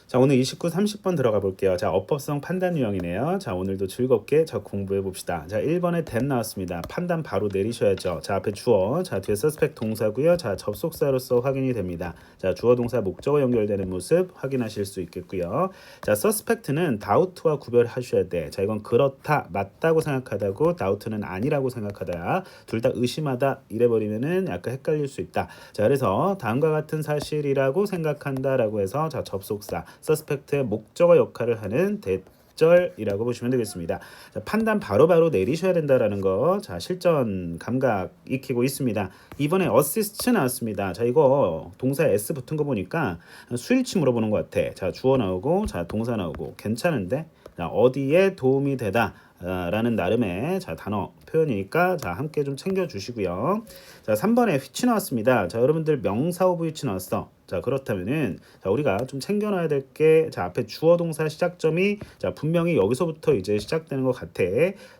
자, 오늘 29, 30번 들어가 볼게요. 자, 어법성 판단 유형이네요. 자, 오늘도 즐겁게 공부해 봅시다. 자, 1번에 that 나왔습니다. 판단 바로 내리셔야죠. 자, 앞에 주어, 자, 뒤에 suspect 동사고요. 자, 접속사로서 확인이 됩니다. 자, 주어 동사 목적어 연결되는 모습 확인하실 수 있겠고요. 자, suspect는 doubt와 구별하셔야 돼. 자, 이건 그렇다, 맞다고 생각하다고 doubt는 아니라고 생각하다. 둘 다 의심하다 이래 버리면은 약간 헷갈릴 수 있다. 자, 그래서 다음과 같은 사실이라고 생각한다라고 해서 자, 접속사 서스펙트의 목적어 역할을 하는 대절이라고 보시면 되겠습니다. 자, 판단 바로바로 내리셔야 된다라는 거, 자, 실전 감각 익히고 있습니다. 이번에 어시스트 나왔습니다. 자, 이거 동사에 s 붙은 거 보니까 수일치 물어보는 것 같아. 자, 주어 나오고, 자, 동사 나오고, 괜찮은데, 자, 어디에 도움이 되다. 라는 나름의 자, 단어 표현이니까 자, 함께 좀 챙겨 주시고요. 자, 3번에 which 나왔습니다. 자, 여러분들 명사 오브 which 나왔어. 자, 그렇다면은 자, 우리가 좀 챙겨 놔야 될 게 자, 앞에 주어 동사 시작점이 자, 분명히 여기서부터 이제 시작되는 것 같아.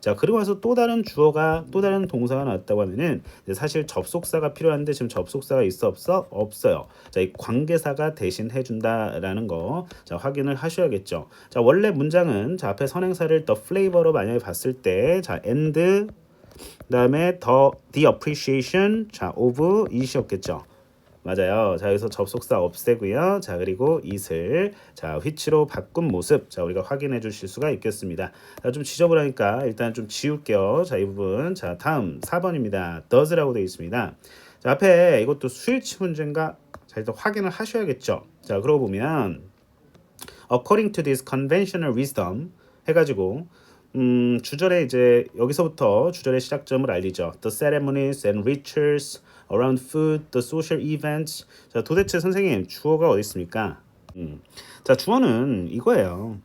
자, 그리고 나서 또 다른 주어가 또 다른 동사가 나왔다고 하면은 사실 접속사가 필요한데 지금 접속사가 있어 없어? 없어요. 자, 이 관계사가 대신 해준다라는 거 자, 확인을 하셔야겠죠. 자, 원래 문장은 자, 앞에 선행사를 the flavor로 만약에 봤을 때 자, and 그다음에 the appreciation 자, of it이었겠죠. 맞아요. 자, 여기서 접속사 없애고요. 자, 그리고 it을 자, which로 바꾼 모습 자, 우리가 확인해 주실 수가 있겠습니다. 자, 좀 지저분하니까 일단 좀 지울게요. 자, 이 부분. 자, 다음 4번입니다. does라고 되어 있습니다. 자, 앞에 이것도 수일치 문제인가? 자, 일단 확인을 하셔야겠죠. 자, 그러고 보면 according to this conventional wisdom 해가지고 주절에 이제 여기서부터 주절의 시작점을 알리죠. The ceremonies and rituals around food, the social events. 자, 도대체 선생님 주어가 어디 있습니까? 자, 주어는 이거예요.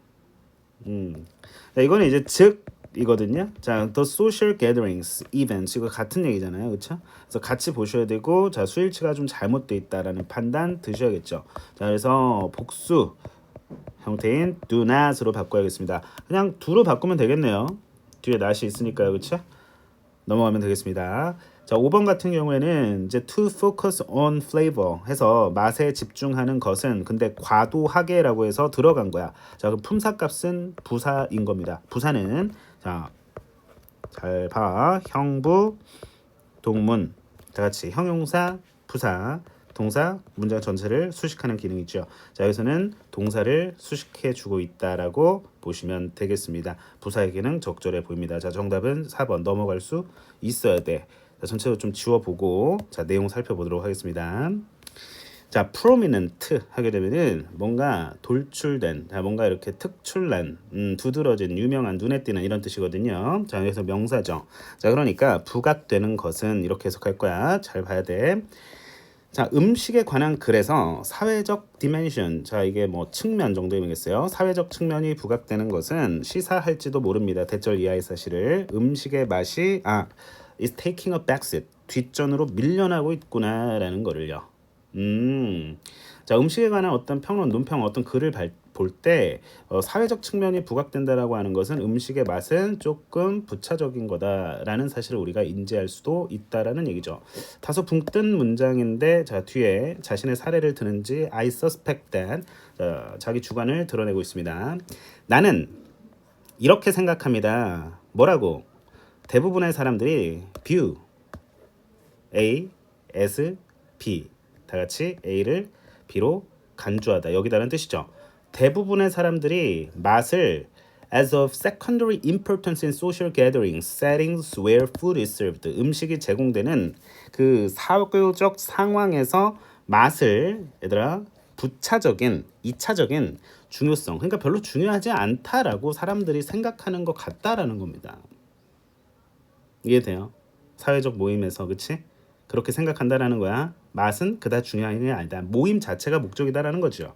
자, 이거는 이제 즉 이거든요. 자, the social gatherings, events 이거 같은 얘기잖아요, 그렇죠? 그래서 같이 보셔야 되고, 자, 수일치가 좀 잘못돼 있다라는 판단 드셔야겠죠. 자, 그래서 복수 형태인 do not으로 바꿔야겠습니다. 그냥 do로 바꾸면 되겠네요. 뒤에 not이 있으니까요, 그렇죠? 넘어가면 되겠습니다. 자, 5번 같은 경우에는 이제 to focus on flavor 해서 맛에 집중하는 것은 근데 과도하게라고 해서 들어간 거야. 자, 그럼 품사값은 부사인 겁니다. 부사는 자, 잘 봐. 형부, 동문 다 같이 형용사, 부사, 동사, 문장 전체를 수식하는 기능이 있죠. 자, 여기서는 동사를 수식해 주고 있다라고 보시면 되겠습니다. 부사의 기능 적절해 보입니다. 자, 정답은 4번 넘어갈 수 있어야 돼. 자, 전체로 좀 지워보고 자, 내용 살펴보도록 하겠습니다. 자, prominent 하게 되면은 뭔가 돌출된, 자, 뭔가 이렇게 특출난, 두드러진, 유명한, 눈에 띄는 이런 뜻이거든요. 자, 여기서 명사죠. 자, 그러니까 부각되는 것은 이렇게 해석할 거야. 잘 봐야 돼. 자, 음식에 관한 글에서 사회적 디멘션, 자, 이게 뭐 측면 정도이겠어요. 사회적 측면이 부각되는 것은 시사할지도 모릅니다. 대절 이하의 사실을 음식의 맛이 is taking a backseat, 뒷전으로 밀려나고 있구나라는 거를요. 자, 음식에 관한 어떤 평론, 논평, 어떤 글을 볼 때 사회적 측면이 부각된다라고 하는 것은 음식의 맛은 조금 부차적인 거다라는 사실을 우리가 인지할 수도 있다라는 얘기죠. 다소 붕 뜬 문장인데 자, 뒤에 자신의 사례를 드는지 I suspect that 자, 자기 주관을 드러내고 있습니다. 나는 이렇게 생각합니다. 뭐라고? 대부분의 사람들이 view A as B 다 같이 A를 B로 간주하다 여기다는 뜻이죠. 대부분의 사람들이 맛을 as of secondary importance in social gatherings, settings where food is served. 음식이 제공되는 그 사교적 상황에서 맛을 얘들아 부차적인, 이차적인 중요성, 그러니까 별로 중요하지 않다라고 사람들이 생각하는 것 같다라는 겁니다. 이해돼요? 사회적 모임에서 그치? 그렇게 생각한다라는 거야. 맛은 그다지 중요한 게 아니다. 모임 자체가 목적이다라는 거죠.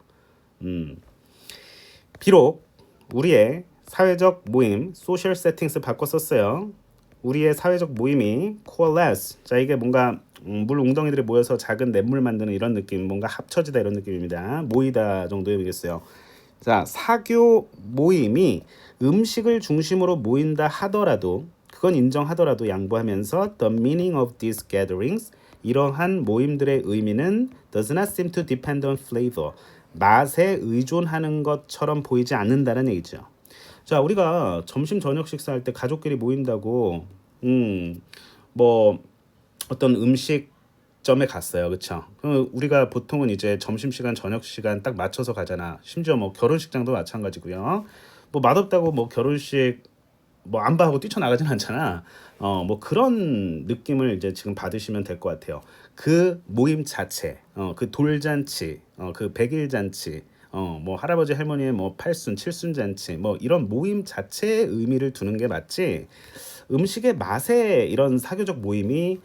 비록 우리의 사회적 모임, social settings를 바꿔 썼어요. 우리의 사회적 모임이 coalesce. 자, 이게 뭔가 물 웅덩이들이 모여서 작은 냇물 만드는 이런 느낌, 뭔가 합쳐지다 이런 느낌입니다. 모이다 정도이겠어요. 자, 사교 모임이 음식을 중심으로 모인다 하더라도 그건 인정하더라도 양보하면서 the meaning of these gatherings 이러한 모임들의 의미는 does not seem to depend on flavor 맛에 의존하는 것처럼 보이지 않는다는 얘기죠. 자, 우리가 점심 저녁 식사할 때 가족끼리 모인다고 뭐 어떤 음식점에 갔어요. 그쵸? 그럼 우리가 보통은 이제 점심시간, 저녁시간 딱 맞춰서 가잖아. 심지어 뭐 결혼식장도 마찬가지고요. 뭐 맛없다고 뭐 결혼식 뭐 안봐 하고 뛰쳐나가진 않잖아. 뭐 그런 느낌을 이제 지금 받으시면 될 것 같아요. 그 모임 자체, 그 돌잔치, 그 백일잔치, 뭐 할아버지 할머니의 뭐 팔순, 칠순 잔치, 뭐 이런 모임 자체에 의미를 두는 게 맞지. 음식의 맛에 이런 사교적 모임이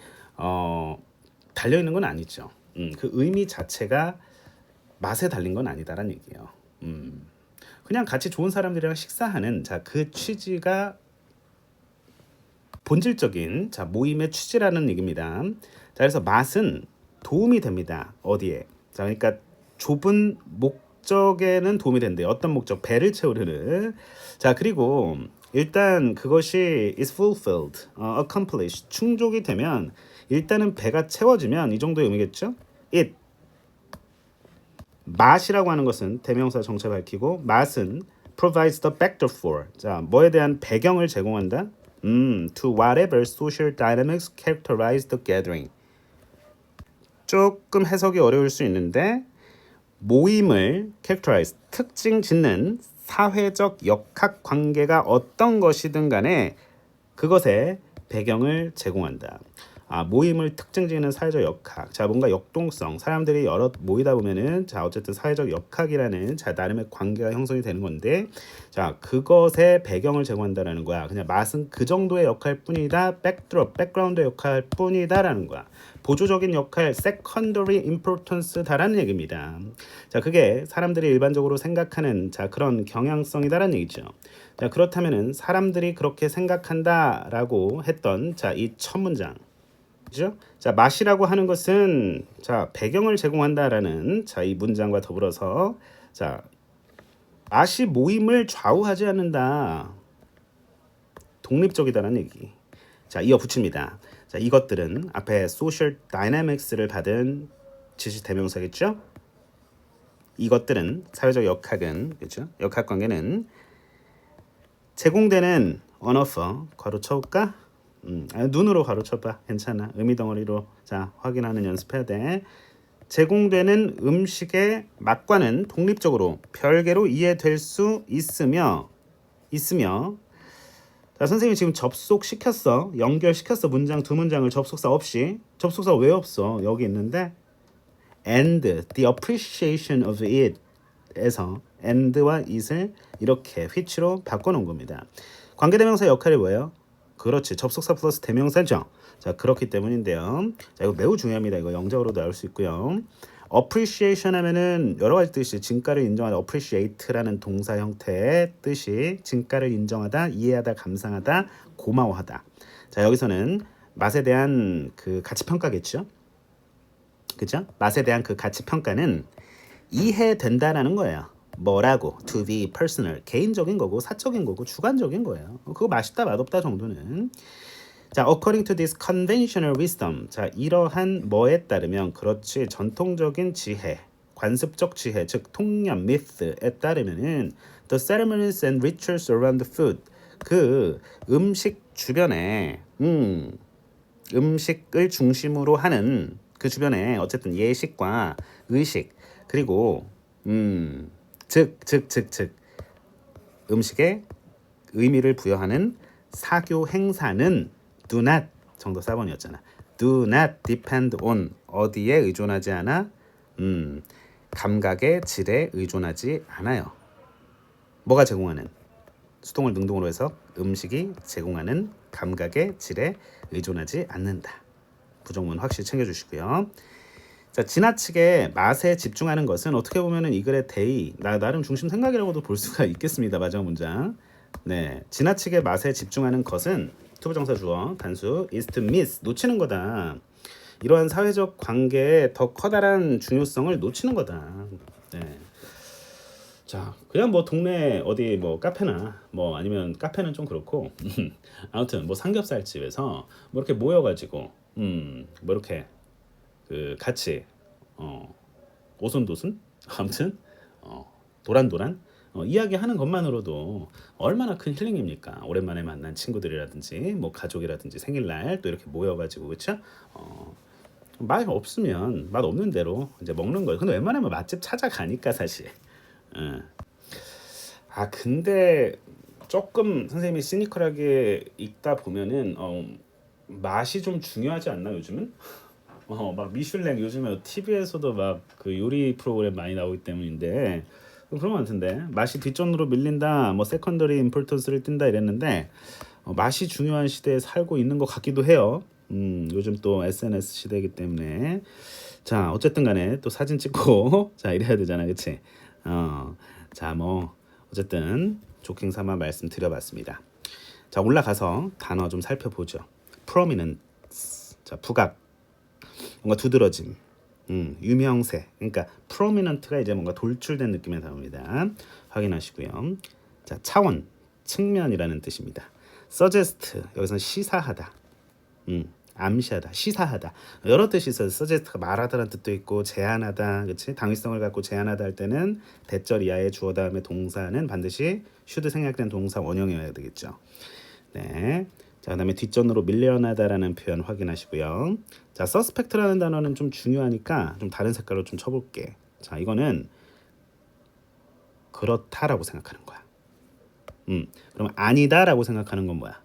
달려 있는 건 아니죠. 그 의미 자체가 맛에 달린 건 아니다라는 얘기예요. 그냥 같이 좋은 사람들이랑 식사하는 그 취지가 본질적인 모임의 취지라는 얘기입니다. 그래서 맛은 도움이 됩니다. 어디에? 그러니까 좁은 목적에는 도움이 된대요. 어떤 목적? 배를 채우려는. 그리고 일단 그것이 is fulfilled, accomplished, 충족이 되면 일단은 배가 채워지면 이 정도의 의미겠죠? it 맛이라고 하는 것은 대명사 정체 밝히고 맛은 provides the backdrop for. 뭐에 대한 배경을 제공한다. To whatever social dynamics characterize the gathering. 조금 해석이 어려울 수 있는데 모임을 characterize, 특징 짓는 사회적 역학 관계가 어떤 것이든 간에 그것에 배경을 제공한다. 모임을 특징짓는 사회적 역학. 뭔가 역동성. 사람들이 여럿 모이다 보면은 어쨌든 사회적 역학이라는 나름의 관계가 형성이 되는 건데 그것에 배경을 제공한다라는 거야. 그냥 맛은 그 정도의 역할 뿐이다. 백그라운드 역할 뿐이다라는 거야. 보조적인 역할, secondary importance다라는 얘기입니다. 그게 사람들이 일반적으로 생각하는 그런 경향성이다라는 얘기죠. 그렇다면은 사람들이 그렇게 생각한다라고 했던 이 첫 문장. 그죠? 맛이라고 하는 것은 배경을 제공한다라는 이 문장과 더불어서 맛이 모임을 좌우하지 않는다. 독립적이다라는 얘기. 이어 붙입니다. 이것들은 앞에 social dynamics를 받은 지시 대명사겠죠? 이것들은 사회적 역학은 그렇죠? 역학 관계는 제공되는 on offer 괄호 쳐볼까? 눈으로 가로쳐봐. 괜찮아. 의미 덩어리로 확인하는 연습해야 돼. 제공되는 음식의 맛과는 독립적으로 별개로 이해될 수 있으며 선생님이 지금 접속시켰어. 연결시켰어. 문장 두 문장을 접속사 없이. 접속사 왜 없어? 여기 있는데 and the appreciation of it 에서 and와 it을 이렇게 which로 바꿔놓은 겁니다. 관계대명사 역할이 뭐예요? 그렇지. 접속사 플러스 대명사죠. 그렇기 때문인데요. 이거 매우 중요합니다. 이거 영적으로도 나올 수 있고요. appreciation 하면은 여러 가지 뜻이 진가를 인정하다. appreciate라는 동사 형태의 뜻이 진가를 인정하다, 이해하다, 감상하다, 고마워하다. 여기서는 맛에 대한 그 가치 평가겠죠. 그죠? 맛에 대한 그 가치 평가는 이해된다라는 거예요. 뭐라고? To be personal. 개인적인 거고 사적인 거고 주관적인 거예요. 그거 맛있다 맛없다 정도는. according to this conventional wisdom. 이러한 뭐에 따르면 그렇지 전통적인 지혜, 관습적 지혜, 즉 통념, myth에 따르면은 the ceremonies and rituals around the food. 그 음식 주변에 음식을 중심으로 하는 그 주변에 어쨌든 예식과 의식 그리고 즉 음식에 의미를 부여하는 사교 행사는 do not 정도 4번이었잖아. do not depend on 어디에 의존하지 않아? 감각의 질에 의존하지 않아요. 뭐가 제공하는? 수동을 능동으로 해서 음식이 제공하는 감각의 질에 의존하지 않는다. 부정문 확실히 챙겨주시고요. 지나치게 맛에 집중하는 것은 어떻게 보면은 이 글의 대의, 나름 중심 생각이라고도 볼 수가 있겠습니다. 마지막 문장. 네, 지나치게 맛에 집중하는 것은 투부정사 주어 단수 is to miss 놓치는 거다. 이러한 사회적 관계의 더 커다란 중요성을 놓치는 거다. 네. 그냥 뭐 동네 어디 뭐 카페나 뭐 아니면 카페는 좀 그렇고 아무튼 뭐 삼겹살집에서 뭐 이렇게 모여가지고 뭐 이렇게 그 같이 오손도손 아무튼 도란도란 이야기하는 것만으로도 얼마나 큰 힐링입니까? 오랜만에 만난 친구들이라든지 뭐 가족이라든지 생일날 또 이렇게 모여가지고 그렇죠? 맛 없으면 맛 없는 대로 이제 먹는 거예요. 근데 웬만하면 맛집 찾아가니까 사실. 예. 근데 조금 선생님이 시니컬하게 읽다 보면은 맛이 좀 중요하지 않나 요즘은? 막 미슐랭 요즘에 TV에서도 막 그 요리 프로그램 많이 나오기 때문인데 그런 것 같은데 맛이 뒷전으로 밀린다 뭐 세컨더리 임포턴스를 띈다 이랬는데 맛이 중요한 시대에 살고 있는 것 같기도 해요. 요즘 또 SNS 시대이기 때문에 자 어쨌든 간에 또 사진 찍고 자 이래야 되잖아 그치? 자 뭐 어쨌든 조킹 삼아 말씀드려봤습니다. 자 올라가서 단어 좀 살펴보죠. prominence 자 부각 뭔가 두드러짐 유명세 그러니까 prominent가 이제 뭔가 돌출된 느낌의 단어입니다. 확인하시고요. 자 차원 측면이라는 뜻입니다. suggest 여기서는 시사하다 암시하다, 시사하다 여러 뜻이 있어요. suggest가 말하다라는 뜻도 있고 제안하다, 그렇지? 당위성을 갖고 제안하다 할 때는 대절 이하의 주어 다음에 동사는 반드시 should 생략된 동사 원형이어야 되겠죠. 네. 자, 그다음에 뒷전으로 밀려나다라는 표현 확인하시고요. 자, suspect라는 단어는 좀 중요하니까 좀 다른 색깔로 좀 쳐볼게. 자, 이거는 그렇다라고 생각하는 거야. 그럼 아니다라고 생각하는 건 뭐야?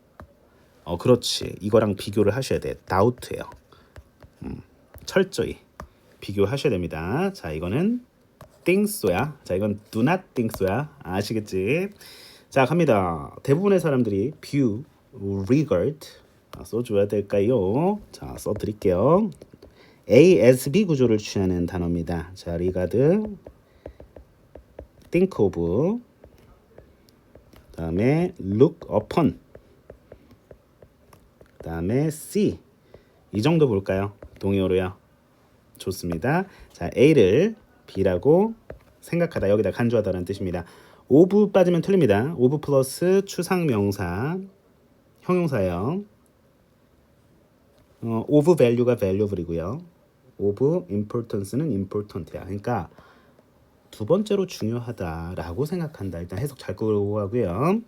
그렇지. 이거랑 비교를 하셔야 돼. doubt예요. 철저히 비교하셔야 됩니다. 자, 이거는 thinkso야. 자, 이건 do not thinkso야. 아시겠지? 자, 갑니다. 대부분의 사람들이 view, regard 써줘야 될까요? 자, 써드릴게요. A as B 구조를 취하는 단어입니다. 자, regard, think of, 그다음에 look upon, 그다음에 see. 이 정도 볼까요? 동의어로요. 좋습니다. 자, A를 B라고 생각하다 여기다 간주하다라는 뜻입니다. of 빠지면 틀립니다. of 플러스 추상명사 형용사예요. of value가 valuable이고요. of importance는 important야. 그러니까 두 번째로 중요하다라고 생각한다. 일단 해석 잘 끌고 가고요.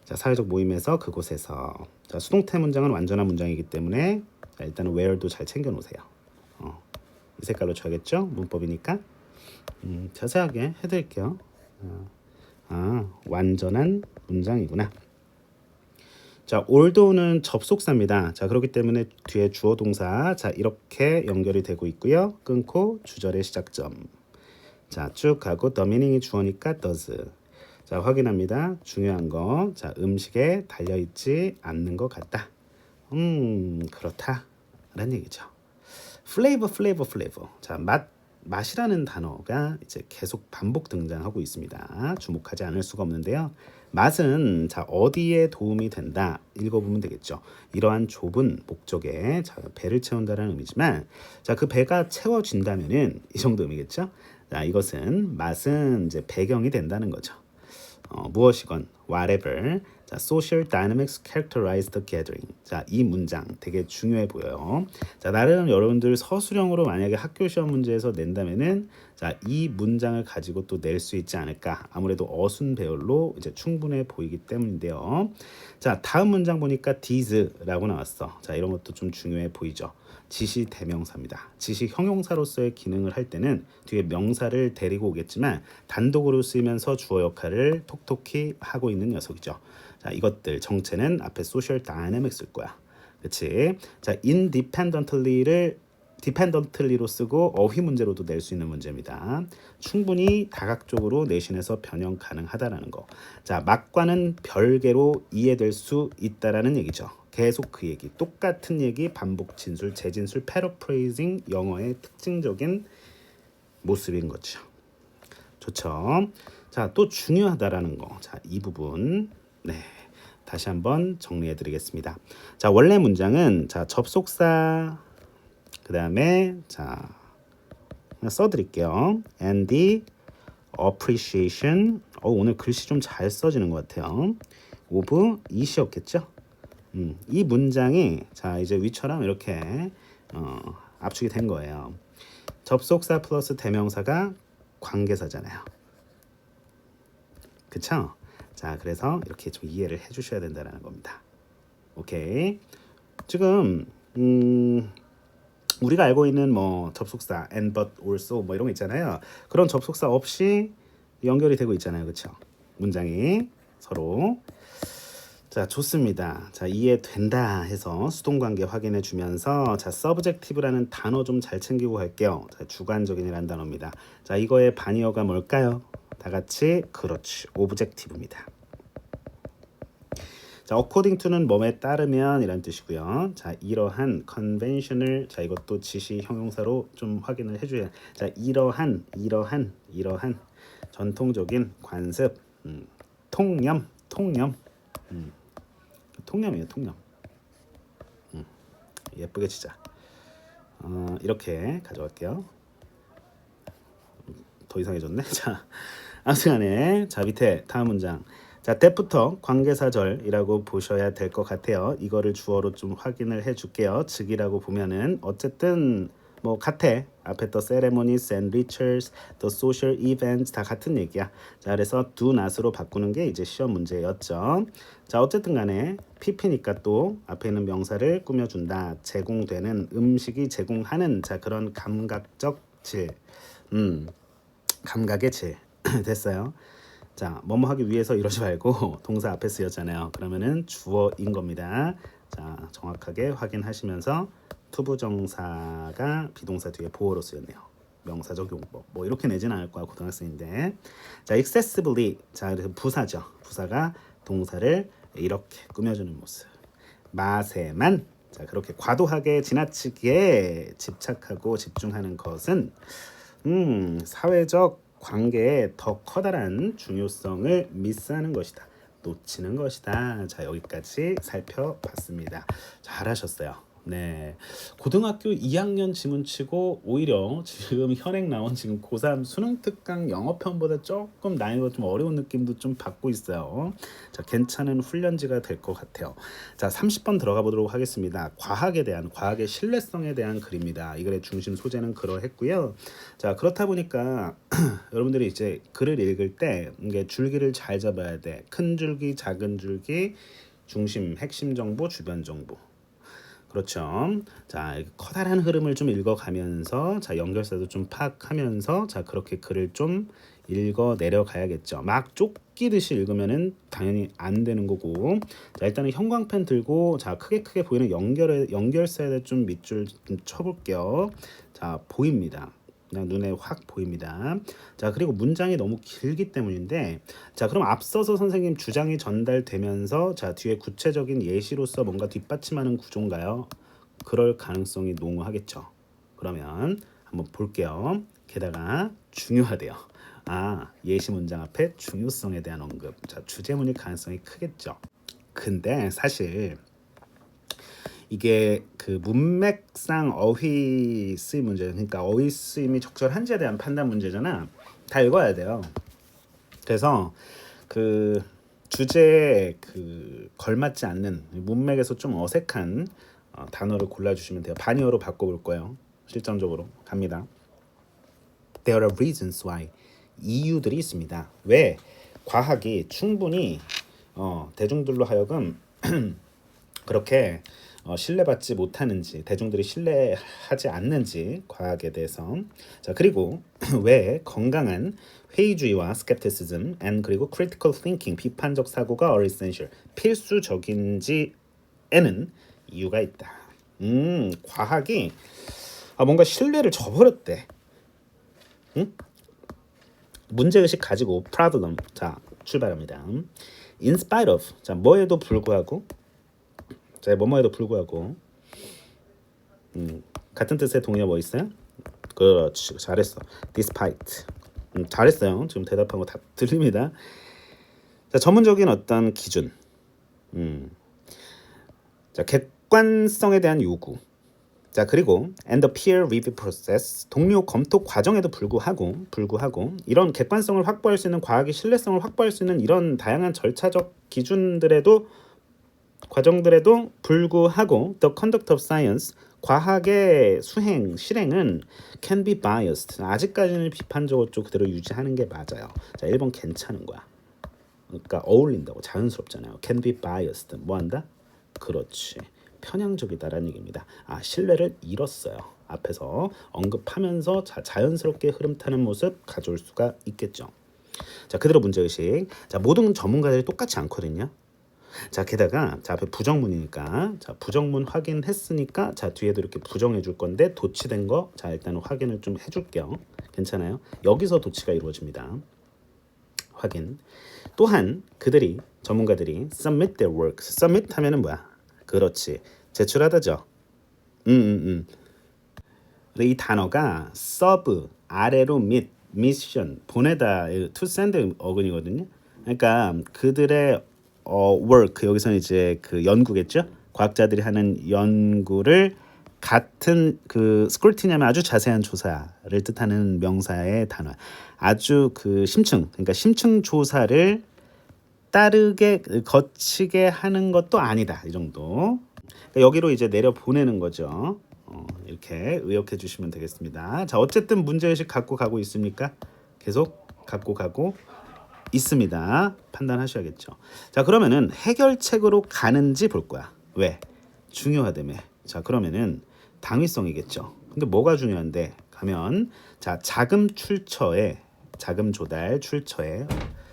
자, 사회적 모임에서 그곳에서. 자, 수동태 문장은 완전한 문장이기 때문에 자, 일단은 where도 잘 챙겨 놓으세요. 이 색깔로 쳐야겠죠? 문법이니까. 자세하게 해드릴게요. 완전한 문장이구나. 자, although는 접속사입니다. 자, 그렇기 때문에 뒤에 주어 동사 자 이렇게 연결이 되고 있고요. 끊고 주절의 시작점. 자, 쭉 가고 the meaning이 주어니까 does. 자, 확인합니다. 중요한 거. 자, 음식에 달려 있지 않는 것 같다. 그렇다. 라는 얘기죠. flavor. 자, 맛이라는 단어가 이제 계속 반복 등장하고 있습니다. 주목하지 않을 수가 없는데요. 맛은 자 어디에 도움이 된다 읽어보면 되겠죠. 이러한 좁은 목적에 자 배를 채운다라는 의미지만 자 그 배가 채워진다면은 이 정도 의미겠죠. 자 이것은 맛은 이제 배경이 된다는 거죠. 무엇이건 whatever. 자, social dynamics characterize the gathering. 자, 이 문장 되게 중요해 보여요. 자, 나름 여러분들 서술형으로 만약에 학교 시험 문제에서 낸다면은 자, 이 문장을 가지고 또 낼 수 있지 않을까? 아무래도 어순 배열로 이제 충분해 보이기 때문인데요. 자, 다음 문장 보니까 these라고 나왔어. 자, 이런 것도 좀 중요해 보이죠. 지시 대명사입니다. 지시 형용사로서의 기능을 할 때는 뒤에 명사를 데리고 오겠지만 단독으로 쓰이면서 주어 역할을 톡톡히 하고 있는 녀석이죠. 자, 이것들 정체는 앞에 social dynamic 쓸 거야. 그렇지? 자, independently를 dependently로 쓰고 어휘 문제로도 낼 수 있는 문제입니다. 충분히 다각적으로 내신에서 변형 가능하다라는 거. 자, 맛과는 별개로 이해될 수 있다라는 얘기죠. 계속 그 얘기, 똑같은 얘기, 반복 진술, 재진술, 패러프레이징 영어의 특징적인 모습인 거죠. 좋죠. 자, 또 중요하다라는 거. 자, 이 부분 네 다시 한번 정리해드리겠습니다. 자, 원래 문장은 자 접속사 그 다음에 자 써드릴게요. And the appreciation. 오늘 글씨 좀 잘 써지는 것 같아요. of it이었겠죠. 이 문장이 자 이제 위처럼 이렇게 압축이 된 거예요. 접속사 플러스 대명사가 관계사잖아요. 그쵸? 자, 그래서 이렇게 좀 이해를 해주셔야 된다는 겁니다. 오케이. 지금 우리가 알고 있는 뭐 접속사 and but also 뭐 이런 거 있잖아요. 그런 접속사 없이 연결이 되고 있잖아요. 그렇죠? 문장이 서로. 자, 좋습니다. 자, 이해된다 해서 수동관계 확인해 주면서 자, subjective라는 단어 좀 잘 챙기고 갈게요. 자, 주관적인이라는 단어입니다. 자, 이거의 반의어가 뭘까요? 다 같이 그렇지. objective입니다. 자, according to는 뭐에 따르면 이란 뜻이고요. 자, 이러한 conventional 자, 이것도 지시 형용사로 좀 확인을 해줘야. 자, 이러한 전통적인 관습, 통념, 통념이에요, 통념. 예쁘게 치자. 이렇게 가져갈게요. 더 이상해졌네. 자, 아무튼간에 자 밑에 다음 문장. 자, 때부터 관계사절이라고 보셔야 될 것 같아요. 이거를 주어로 좀 확인을 해줄게요. 즉이라고 보면은 어쨌든 뭐 같아. 앞에 또 ceremonies and rituals, 또 social events 다 같은 얘기야. 자, 그래서 do not으로 바꾸는 게 이제 시험 문제였죠. 자, 어쨌든 간에 pp니까 또 앞에 있는 명사를 꾸며준다. 제공되는 음식이 제공하는 자 그런 감각적 질. 감각의 질. 됐어요. 자, 뭐뭐 하기 위해서 이러지 말고 동사 앞에 쓰였잖아요. 그러면은 주어인 겁니다. 자, 정확하게 확인하시면서 투부정사가 비동사 뒤에 보어로 쓰였네요. 명사적 용법. 뭐 이렇게 내지는 않을 거야 고등학생인데. 자, excessively 자 부사죠. 부사가 동사를 이렇게 꾸며주는 모습. 마세만 자 그렇게 과도하게 지나치게 집착하고 집중하는 것은 사회적 관계에 더 커다란 중요성을 미스하는 것이다. 놓치는 것이다. 자, 여기까지 살펴봤습니다. 잘하셨어요. 네, 고등학교 2학년 지문치고 오히려 지금 현행 나온 지금 고3 수능 특강 영어편보다 조금 난이도가 좀 어려운 느낌도 좀 받고 있어요. 자, 괜찮은 훈련지가 될 것 같아요. 자, 30번 들어가 보도록 하겠습니다. 과학에 대한 과학의 신뢰성에 대한 글입니다. 이 글의 중심 소재는 그러했고요. 자, 그렇다 보니까 여러분들이 이제 글을 읽을 때 이게 줄기를 잘 잡아야 돼. 큰 줄기, 작은 줄기, 중심, 핵심 정보, 주변 정보. 그렇죠. 자, 커다란 흐름을 좀 읽어가면서 자, 연결사도 좀 파악하면서 자, 그렇게 글을 좀 읽어 내려가야겠죠. 막 쫓기듯이 읽으면은 당연히 안 되는 거고. 자, 일단은 형광펜 들고 자, 크게 보이는 연결사에 좀 밑줄 좀 쳐볼게요. 자, 보입니다. 그냥 눈에 확 보입니다. 자, 그리고 문장이 너무 길기 때문인데 자, 그럼 앞서서 선생님 주장이 전달되면서 자, 뒤에 구체적인 예시로서 뭔가 뒷받침하는 구조인가요? 그럴 가능성이 농후하겠죠. 그러면 한번 볼게요. 게다가 중요하대요. 아, 예시 문장 앞에 중요성에 대한 언급. 자, 주제문일 가능성이 크겠죠. 근데 사실 이게 그 문맥상 어휘 쓰임 문제, 그러니까 어휘 쓰임이 적절한지에 대한 판단 문제잖아. 다 읽어야 돼요. 그래서 그 주제에 그 걸맞지 않는 문맥에서 좀 어색한 단어를 골라주시면 돼요. 반의어로 바꿔볼 거예요. 실전적으로 갑니다. There are reasons why. 이유들이 있습니다. 왜 과학이 충분히 대중들로 하여금 그렇게 신뢰받지 못하는지, 대중들이 신뢰하지 않는지 과학에 대해서. 자, 그리고 왜 건강한 회의주의와 skepticism and 그리고 critical thinking 비판적 사고가 are essential 필수적인지에는 이유가 있다. 과학이 뭔가 신뢰를 저버렸대. 응? 문제의식 가지고 problem. 자, 출발합니다. In spite of. 자, 뭐에도 불구하고. 자, 뭐뭐에도 불구하고. 같은 뜻의 동의어 뭐 있어요? 그렇지, 잘했어. Despite. 잘했어요. 지금 대답한 거 다 들립니다. 자, 전문적인 어떤 기준. 자, 객관성에 대한 요구. 자, 그리고 and the peer review process 동료 검토 과정에도 불구하고 이런 객관성을 확보할 수 있는 과학의 신뢰성을 확보할 수 있는 이런 다양한 절차적 기준들에도 과정들에도 불구하고 the conduct of science 과학의 실행은 can be biased 아직까지는 비판적으로 좀 그대로 유지하는 게 맞아요. 자, 1번 괜찮은 거야. 그러니까 어울린다고 자연스럽잖아요. can be biased 뭐한다? 그렇지. 편향적이다라는 얘기입니다. 신뢰를 잃었어요. 앞에서 언급하면서 자연스럽게 흐름 타는 모습 가져올 수가 있겠죠. 자, 그대로 문제의식. 자, 모든 전문가들이 똑같지 않거든요. 자, 게다가 자, 앞에 부정문이니까 자, 부정문 확인했으니까 자, 뒤에도 이렇게 부정해 줄 건데 도치된 거 자, 일단 확인을 좀 해줄게요. 괜찮아요? 여기서 도치가 이루어집니다. 확인. 또한 그들이 전문가들이 submit their works. submit 하면은 뭐야? 그렇지. 제출하다죠. 근데 이 단어가 sub 아래로 mission 보내다 to send 어근이거든요. 그러니까 그들의 work 여기서는 이제 그 연구겠죠. 과학자들이 하는 연구를 같은 그 스크루티니하면 아주 자세한 조사를 뜻하는 명사의 단어. 아주 그 심층 그러니까 심층 조사를 따르게 거치게 하는 것도 아니다. 이 정도. 그러니까 여기로 이제 내려 보내는 거죠. 이렇게 의역해 주시면 되겠습니다. 자, 어쨌든 문제의식 갖고 가고 있습니까? 계속 갖고 가고 있습니다. 판단하셔야겠죠. 자, 그러면은 해결책으로 가는지 볼 거야. 왜? 중요하다며. 자, 그러면은 당위성이겠죠. 근데 뭐가 중요한데? 가면 자, 자금 출처에 자금 조달 출처에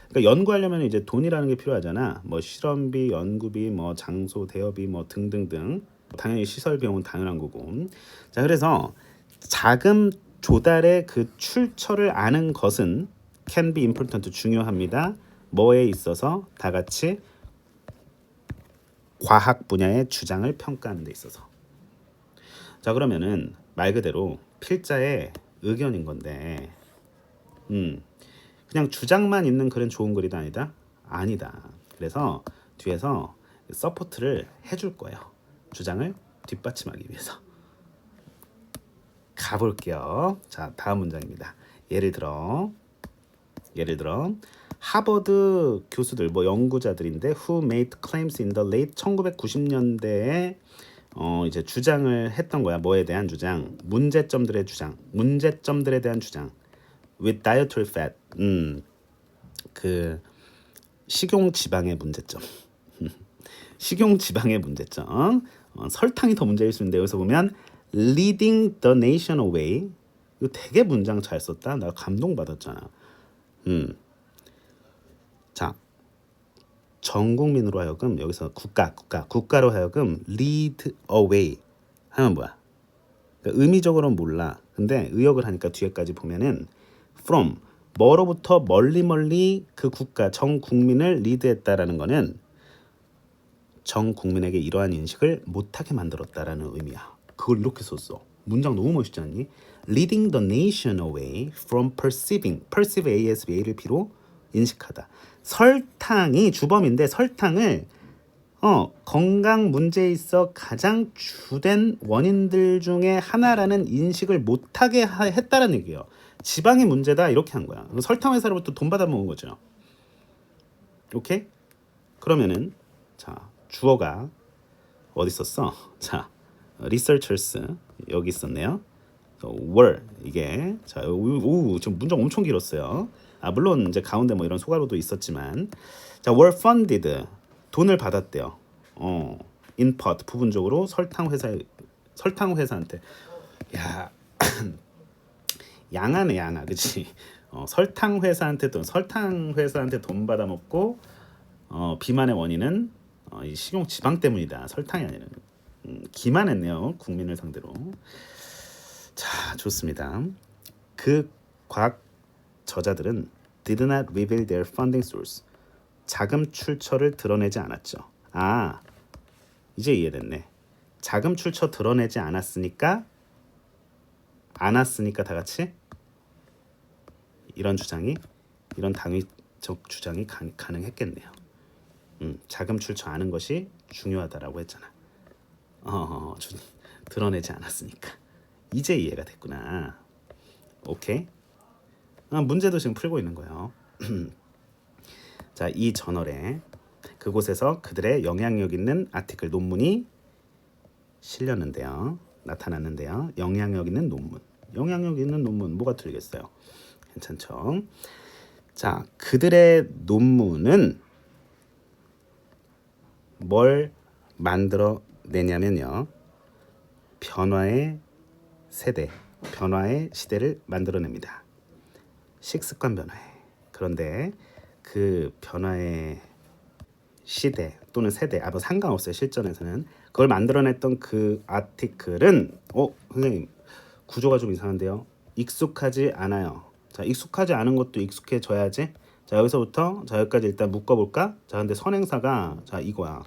그러니까 연구하려면 이제 돈이라는 게 필요하잖아. 뭐 실험비, 연구비, 뭐 장소, 대여비, 뭐 등등등. 당연히 시설 비용은 당연한 거고. 자, 그래서 자금 조달의 그 출처를 아는 것은 can be important 중요합니다. 뭐에 있어서 다 같이 과학 분야의 주장을 평가하는 데 있어서. 자, 그러면은 말 그대로 필자의 의견인 건데, 그냥 주장만 있는 글은 좋은 글이다 아니다? 아니다. 그래서 뒤에서 서포트를 해줄 거예요. 주장을 뒷받침하기 위해서. 가볼게요. 자, 다음 문장입니다. 예를 들어 하버드 교수들 뭐 연구자들인데 who made claims in the late 1990년대에 이제 주장을 했던 거야. 뭐에 대한 주장? 문제점들에 대한 주장. with dietary fat. 그 식용 지방의 문제점. 식용 지방의 문제점. 설탕이 더 문제일 수 있는데 여기서 보면 leading the nation away. 이거 되게 문장 잘 썼다. 나 감동받았잖아. 자, 전 국민으로 하여금 여기서 국가로 하여금 lead away 하면 뭐야? 그러니까 의미적으로는 몰라. 근데 의역을 하니까 뒤에까지 보면은 from 뭐로부터 멀리 그 국가 전 국민을 리드했다라는 거는 전 국민에게 이러한 인식을 못하게 만들었다라는 의미야. 그걸 이렇게 썼어. 문장 너무 멋있지 않니? Leading the nation away from perceive ASBA를 비로 인식하다. 설탕이 주범인데 설탕을 건강 문제에 있어 가장 주된 원인들 중에 하나라는 인식을 못하게 했다는 얘기예요. 지방이 문제다 이렇게 한 거야. 설탕 회사로부터 돈 받아 먹은 거죠. 오케이? 그러면은 자, 주어가 어디 있었어? 자, researchers 여기 있었네요. were 이게 자, 지금 문장 엄청 길었어요. 물론 이제 가운데 뭐 이런 소괄호도 있었지만 자, were funded 돈을 받았대요. in part 부분적으로 설탕 회사한테 야 양아네 양아 그치? 설탕 회사한테 돈 받아 먹고 비만의 원인은 이 식용 지방 때문이다. 설탕이 아니라 기만했네요. 국민을 상대로. 자, 좋습니다. 그 과학 저자들은 did not reveal their funding source. 자금 출처를 드러내지 않았죠. 이제 이해됐네. 자금 출처 드러내지 않았으니까 다 같이 이런 당위적 주장이 가능했겠네요. 자금 출처 아는 것이 중요하다라고 했잖아. 드러내지 않았으니까. 이제 이해가 됐구나. 오케이. 문제도 지금 풀고 있는 거예요. 자, 이 저널에 그곳에서 그들의 영향력 있는 아티클 논문이 나타났는데요. 영향력 있는 논문 뭐가 틀리겠어요? 괜찮죠? 자, 그들의 논문은 뭘 만들어내냐면요. 변화의 세대, 변화의 시대를 만들어냅니다. 식습관 변화에. 그런데 그 변화의 시대 또는 세대, 뭐 상관없어요. 실전에서는 그걸 만들어냈던 그 아티클은 선생님 구조가 좀 이상한데요. 익숙하지 않아요. 자, 익숙하지 않은 것도 익숙해져야지. 자, 여기서부터 자, 여기까지 일단 묶어볼까? 자, 근데 선행사가 자, 이거야.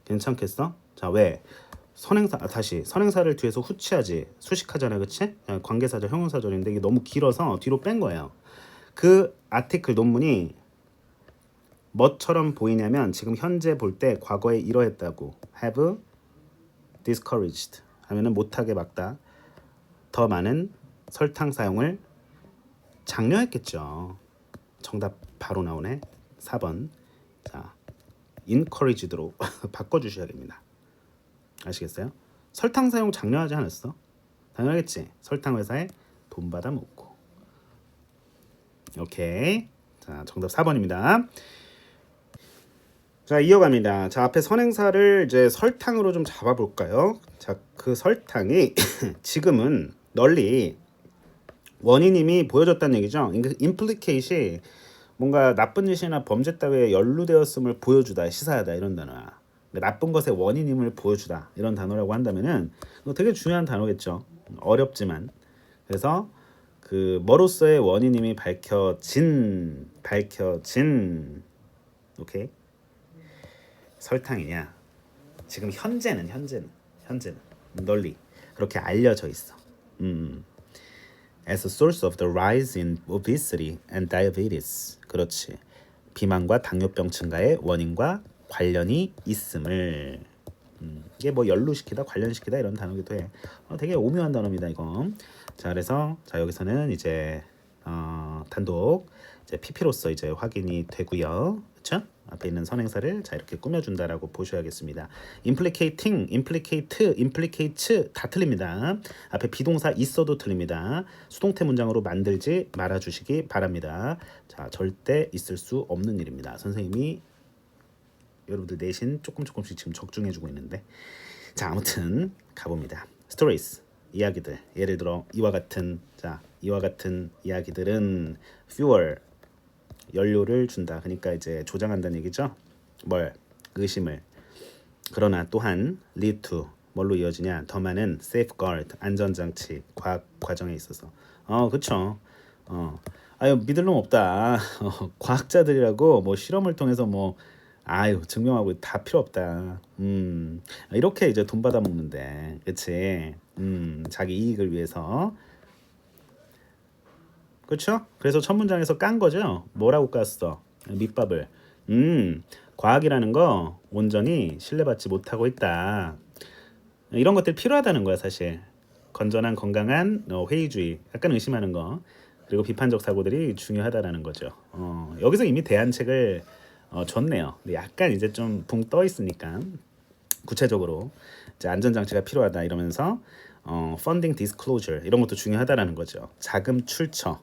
괜찮겠어? 자, 왜? 선행사 다시 선행사를 뒤에서 후치하지. 수식하잖아, 그치? 관계사절, 형용사절인데 이게 너무 길어서 뒤로 뺀 거예요. 그 아티클 논문이 뭐처럼 보이냐면 지금 현재 볼 때 과거에 이러했다고 have discouraged 하면은 못하게 막다. 더 많은 설탕 사용을 장려했겠죠. 정답 바로 나오네. 4번. 자, encouraged로 바꿔주셔야 됩니다. 아시겠어요? 설탕 사용 장려하지 않았어? 당연하겠지. 설탕 회사에 돈 받아 먹고. 오케이. 자, 정답 4번입니다. 자, 이어갑니다. 자, 앞에 선행사를 이제 설탕으로 좀 잡아볼까요? 자, 그 설탕이 지금은 널리 원인님이 보여줬다는 얘기죠. 임플리케이시 뭔가 나쁜 짓이나 범죄 따위에 연루되었음을 보여주다, 시사하다 이런 단어야. 나쁜 것의 원인임을 보여주다 이런 단어라고 한다면은 되게 중요한 단어겠죠. 어렵지만 그래서 그 뭐로서의 원인임이 밝혀진 오케이 설탕이냐 지금 현재는 널리 그렇게 알려져 있어. As a source of the rise in obesity and diabetes. 그렇지. 비만과 당뇨병 증가의 원인과 관련이 있음을. 이게 뭐 연루시키다, 관련시키다 이런 단어기도 해. 되게 오묘한 단어입니다, 이거. 자, 그래서 자 여기서는 이제 단독 이제 PP로서 이제 확인이 되고요. 그렇죠? 앞에 있는 선행사를 자 이렇게 꾸며준다라고 보셔야겠습니다. implicating, implicate, implicates 다 틀립니다. 앞에 비동사 있어도 틀립니다. 수동태 문장으로 만들지 말아주시기 바랍니다. 자, 절대 있을 수 없는 일입니다. 선생님이 여러분들 내신 조금씩 지금 적중해주고 있는데 자 아무튼 가봅니다. stories 이야기들 예를 들어 이와 같은 이야기들은 fuel 연료를 준다. 그러니까 이제 조장한다는 얘기죠. 뭘 의심을. 그러나 또한 lead to 뭘로 이어지냐? 더 많은 safeguard 안전장치 과학 과정에 있어서. 그쵸. 아유 믿을 놈 없다. 과학자들이라고 뭐 실험을 통해서 뭐 증명하고 다 필요 없다. 이렇게 이제 돈 받아 먹는데, 그렇지? 자기 이익을 위해서. 그렇죠? 그래서 첫 문장에서 깐 거죠. 뭐라고 깠어? 밑밥을. 과학이라는 거 온전히 신뢰받지 못하고 있다. 이런 것들이 필요하다는 거야, 사실. 건전한 건강한 회의주의, 약간 의심하는 거, 그리고 비판적 사고들이 중요하다라는 거죠. 여기서 이미 대안책을 줬네요. 근데 약간 이제 좀 붕 떠 있으니까 구체적으로 이제 안전장치가 필요하다 이러면서 funding disclosure 이런 것도 중요하다라는 거죠. 자금 출처,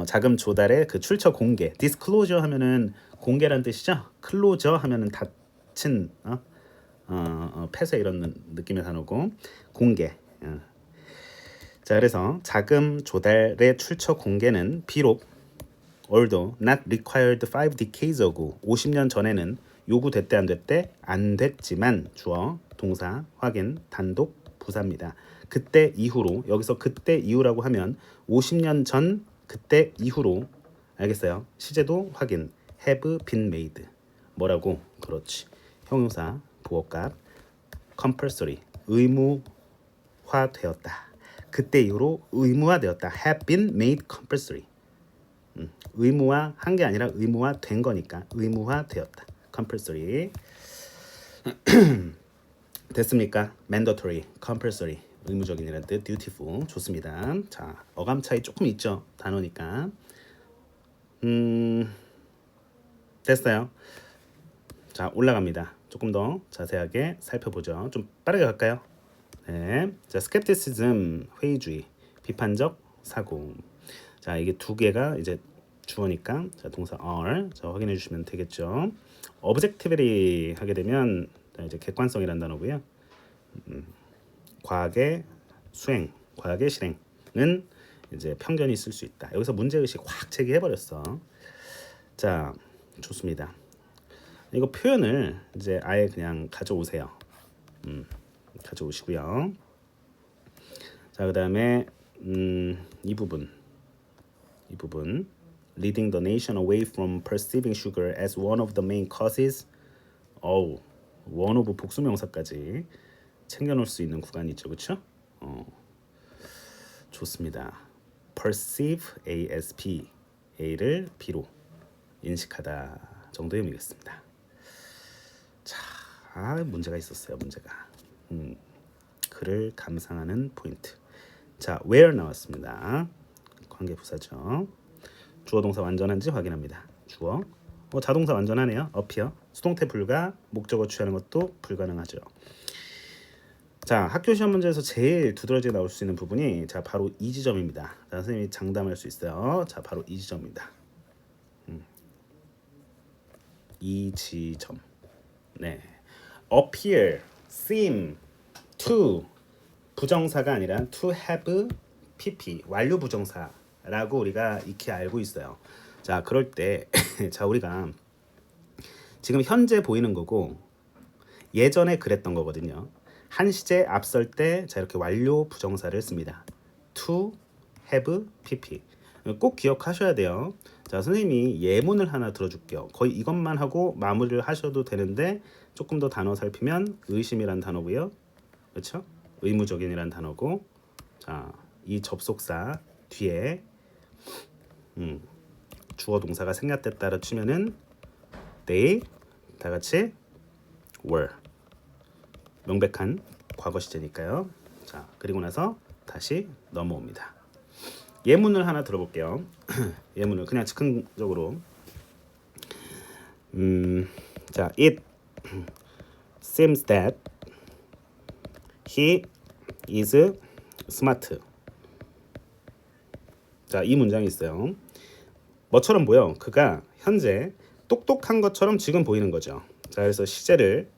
자금 조달의 그 출처 공개. disclosure 하면은 공개란 뜻이죠. closure 하면은 닫힌 폐쇄 이런 느낌의 단어고 공개. 자, 그래서 자금 조달의 출처 공개는 비록 although not required 5 decades ago 50년 전에는 요구됐대 안 됐대 안 됐지만 주어 동사 확인 단독 부사입니다. 그때 이후로 여기서 그때 이후라고 하면 50년 전 그때 이후로 알겠어요? 시제도 확인 have been made 뭐라고? 그렇지. 형용사 부호값 compulsory 의무화되었다. 그때 이후로 의무화되었다. have been made compulsory. 의무화한 게 아니라 의무화된 거니까 의무화되었다. compulsory. 됐습니까? mandatory, compulsory. 의무적인이라는 뜻. dutiful. 좋습니다. 자, 어감 차이 조금 있죠. 단어니까. 됐어요. 자, 올라갑니다. 조금 더 자세하게 살펴보죠. 좀 빠르게 갈까요? 네. 자, skepticism, 회의주의, 비판적 사고. 자, 이게 두 개가 이제 주어니까 자 동사 are 자 확인해 주시면 되겠죠. objectivity 하게 되면 자, 이제 객관성이란 단어고요. 과학의 수행, 과학의 실행은 이제 편견이 있을 수 있다. 여기서 문제의식 확 제기해 버렸어. 자, 좋습니다. 이거 표현을 이제 아예 그냥 가져오세요. 가져오시고요. 자, 그다음에 이 부분 leading the nation away from perceiving sugar as one of the main causes. one of 복수명사까지 챙겨놓을 수 있는 구간이 있죠, 그렇죠? 좋습니다. perceive, asp, a를 b로 인식하다 정도의 의미겠습니다. 자, 문제가 있었어요. 문제가. 그를 감상하는 포인트. 자, where 나왔습니다. 관계부사죠. 주어 동사 완전한지 확인합니다. 주어. 자동사 완전하네요. appear. 수동태 불가, 목적어 취하는 것도 불가능하죠. 자, 학교 시험 문제에서 제일 두드러지게 나올 수 있는 부분이 자 바로 이 지점입니다. 자, 선생님이 장담할 수 있어요. 자, 바로 이 지점입니다. 이 지점. 네. appear, seem, to 부정사가 아니라 to have pp 완료 부정사라고 우리가 익히 알고 있어요. 자, 그럴 때 자, 우리가 지금 현재 보이는 거고 예전에 그랬던 거거든요. 한 시제 앞설 때 자 이렇게 완료 부정사를 씁니다. to have pp 꼭 기억하셔야 돼요. 자, 선생님이 예문을 하나 들어줄게요. 거의 이것만 하고 마무리를 하셔도 되는데 조금 더 단어 살피면 의심이란 단어고요. 그렇죠? 의무적인이란 단어고 자, 이 접속사 뒤에 주어 동사가 생략됐다라 치면은 they 다 같이 were 명백한 과거 시제니까요. 자, 그리고 나서 다시 넘어옵니다. 예문을 하나 들어볼게요. 예문을 그냥 즉흥적으로 자, it seems that he is smart. 자, 이 문장이 있어요. 뭐처럼 보여? 그가 현재 똑똑한 것처럼 지금 보이는 거죠. 자, 그래서 시제를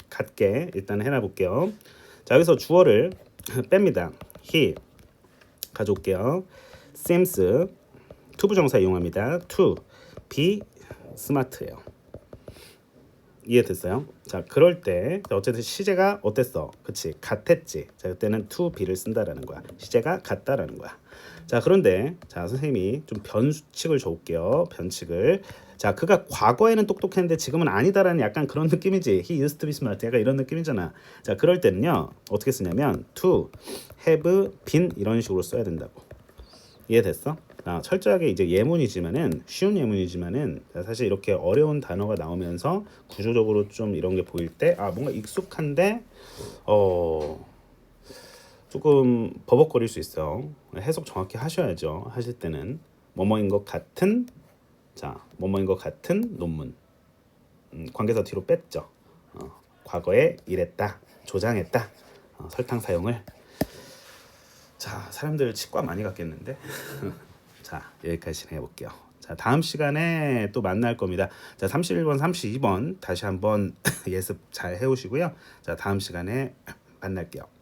같게 일단 해놔 볼게요. 자, 여기서 주어를 뺍니다. he 가져올게요. seems to 부정사 이용합니다. to be smart예요. 이해됐어요? 자, 그럴 때 어쨌든 시제가 어땠어? 그치, 같았지. 자, 그때는 to be를 쓴다라는 거야. 시제가 같다라는 거야. 자, 그런데 자, 선생님이 좀 변칙을 줘볼게요. 변칙을. 자, 그가 과거에는 똑똑했는데 지금은 아니다라는 약간 그런 느낌이지. He used to be smart. 약간 이런 느낌이잖아. 자, 그럴 때는요 어떻게 쓰냐면 to have been 이런 식으로 써야 된다고. 이해됐어? 철저하게 이제 예문이지만은 쉬운 예문이지만은 사실 이렇게 어려운 단어가 나오면서 구조적으로 좀 이런 게 보일 때 뭔가 익숙한데 조금 버벅거릴 수 있어요. 해석 정확히 하셔야죠. 하실 때는 뭐뭐인 것 같은 자 뭐뭐인 것 같은 논문 관계사 뒤로 뺐죠. 과거에 이랬다 조장했다 설탕 사용을 자, 사람들 치과 많이 갔겠는데. 자, 여기까지 진행해 볼게요. 자, 다음 시간에 또 만날 겁니다. 자, 31번, 32번 다시 한번 예습 잘 해오시고요. 자, 다음 시간에 만날게요.